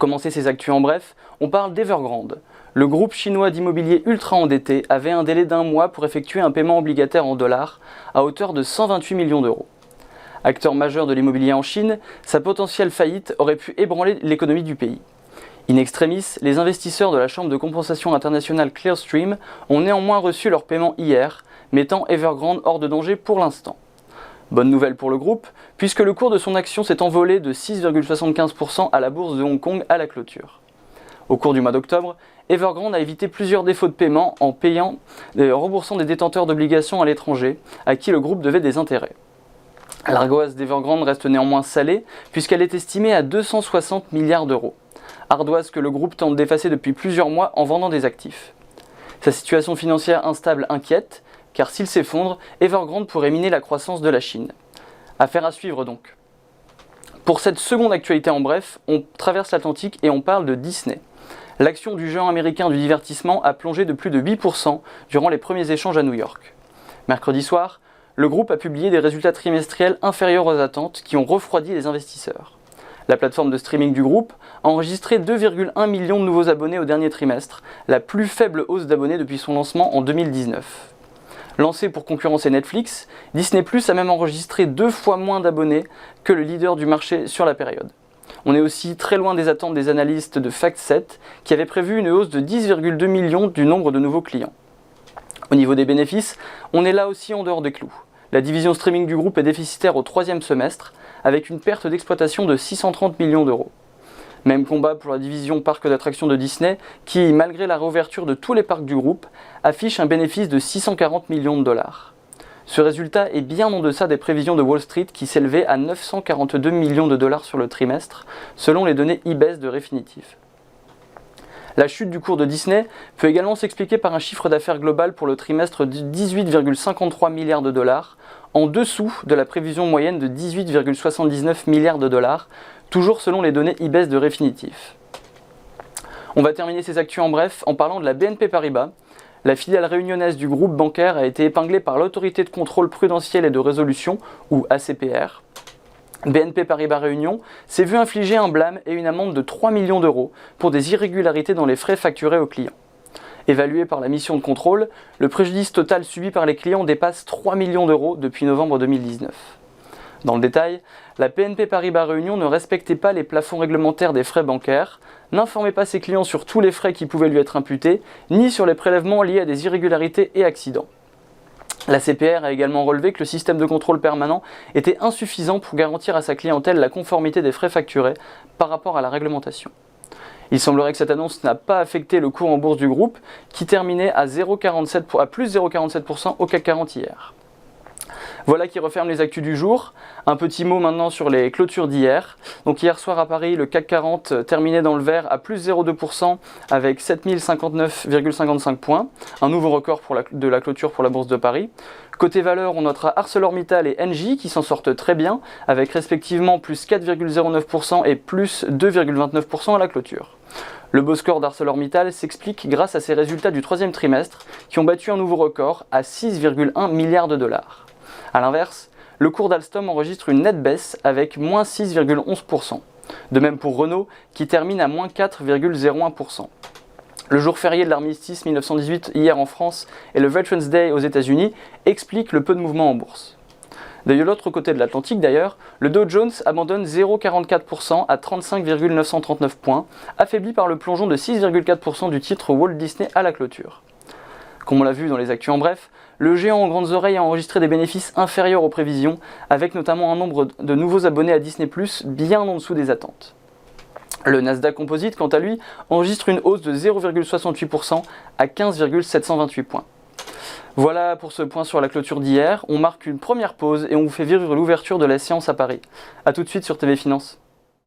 commencer ces actus en bref, on parle d'Evergrande. Le groupe chinois d'immobilier ultra endetté avait un délai d'1 mois pour effectuer un paiement obligataire en dollars à hauteur de 128 millions d'euros. Acteur majeur de l'immobilier en Chine, sa potentielle faillite aurait pu ébranler l'économie du pays. In extremis, les investisseurs de la Chambre de compensation internationale Clearstream ont néanmoins reçu leur paiement hier, mettant Evergrande hors de danger pour l'instant. Bonne nouvelle pour le groupe, puisque le cours de son action s'est envolé de 6,75% à la bourse de Hong Kong à la clôture. Au cours du mois d'octobre, Evergrande a évité plusieurs défauts de paiement en remboursant des détenteurs d'obligations à l'étranger, à qui le groupe devait des intérêts. L'ardoise d'Evergrande reste néanmoins salée, puisqu'elle est estimée à 260 milliards d'euros. Ardoise que le groupe tente d'effacer depuis plusieurs mois en vendant des actifs. Sa situation financière instable inquiète, car s'il s'effondre, Evergrande pourrait miner la croissance de la Chine. Affaire à suivre donc. Pour cette seconde actualité en bref, on traverse l'Atlantique et on parle de Disney. L'action du géant américain du divertissement a plongé de plus de 8% durant les premiers échanges à New York. Mercredi soir, le groupe a publié des résultats trimestriels inférieurs aux attentes qui ont refroidi les investisseurs. La plateforme de streaming du groupe a enregistré 2,1 millions de nouveaux abonnés au dernier trimestre, la plus faible hausse d'abonnés depuis son lancement en 2019. Lancé pour concurrencer Netflix, Disney+ a même enregistré 2 fois moins d'abonnés que le leader du marché sur la période. On est aussi très loin des attentes des analystes de FactSet qui avaient prévu une hausse de 10,2 millions du nombre de nouveaux clients. Au niveau des bénéfices, on est là aussi en dehors des clous. La division streaming du groupe est déficitaire au 3e semestre, avec une perte d'exploitation de 630 millions d'euros. Même combat pour la division parc d'attractions de Disney, qui, malgré la réouverture de tous les parcs du groupe, affiche un bénéfice de 640 millions de dollars. Ce résultat est bien en deçà des prévisions de Wall Street qui s'élevaient à 942 millions de dollars sur le trimestre, selon les données IBES de Refinitiv. La chute du cours de Disney peut également s'expliquer par un chiffre d'affaires global pour le trimestre de 18,53 milliards de dollars, en dessous de la prévision moyenne de 18,79 milliards de dollars, toujours selon les données IBES de Refinitiv. On va terminer ces actus en bref en parlant de la BNP Paribas. La filiale réunionnaise du groupe bancaire a été épinglée par l'autorité de contrôle prudentiel et de résolution, ou ACPR. BNP Paribas Réunion s'est vu infliger un blâme et une amende de 3 millions d'euros pour des irrégularités dans les frais facturés aux clients. Évalué par la mission de contrôle, le préjudice total subi par les clients dépasse 3 millions d'euros depuis novembre 2019. Dans le détail, la BNP Paribas Réunion ne respectait pas les plafonds réglementaires des frais bancaires, n'informait pas ses clients sur tous les frais qui pouvaient lui être imputés, ni sur les prélèvements liés à des irrégularités et accidents. La CPR a également relevé que le système de contrôle permanent était insuffisant pour garantir à sa clientèle la conformité des frais facturés par rapport à la réglementation. Il semblerait que cette annonce n'a pas affecté le cours en bourse du groupe, qui terminait à plus 0,47% au CAC 40 hier. Voilà qui referme les actus du jour. Un petit mot maintenant sur les clôtures d'hier. Donc hier soir à Paris, le CAC 40 terminait dans le vert à plus 0,2% avec 7059,55 points. Un nouveau record de la clôture pour la bourse de Paris. Côté valeur, on notera ArcelorMittal et Engie qui s'en sortent très bien, avec respectivement plus 4,09% et plus 2,29% à la clôture. Le beau score d'ArcelorMittal s'explique grâce à ses résultats du 3e trimestre qui ont battu un nouveau record à 6,1 milliards de dollars. A l'inverse, le cours d'Alstom enregistre une nette baisse avec moins 6,11%. De même pour Renault qui termine à moins 4,01%. Le jour férié de l'armistice 1918 hier en France et le Veterans Day aux États-Unis expliquent le peu de mouvement en bourse. De l'autre côté de l'Atlantique d'ailleurs, le Dow Jones abandonne 0,44% à 35,939 points, affaibli par le plongeon de 6,4% du titre Walt Disney à la clôture. Comme on l'a vu dans les actus en bref, le géant aux grandes oreilles a enregistré des bénéfices inférieurs aux prévisions, avec notamment un nombre de nouveaux abonnés à Disney+, bien en dessous des attentes. Le Nasdaq Composite, quant à lui, enregistre une hausse de 0,68% à 15,728 points. Voilà pour ce point sur la clôture d'hier. On marque une première pause et on vous fait vivre l'ouverture de la séance à Paris. A tout de suite sur TV Finance.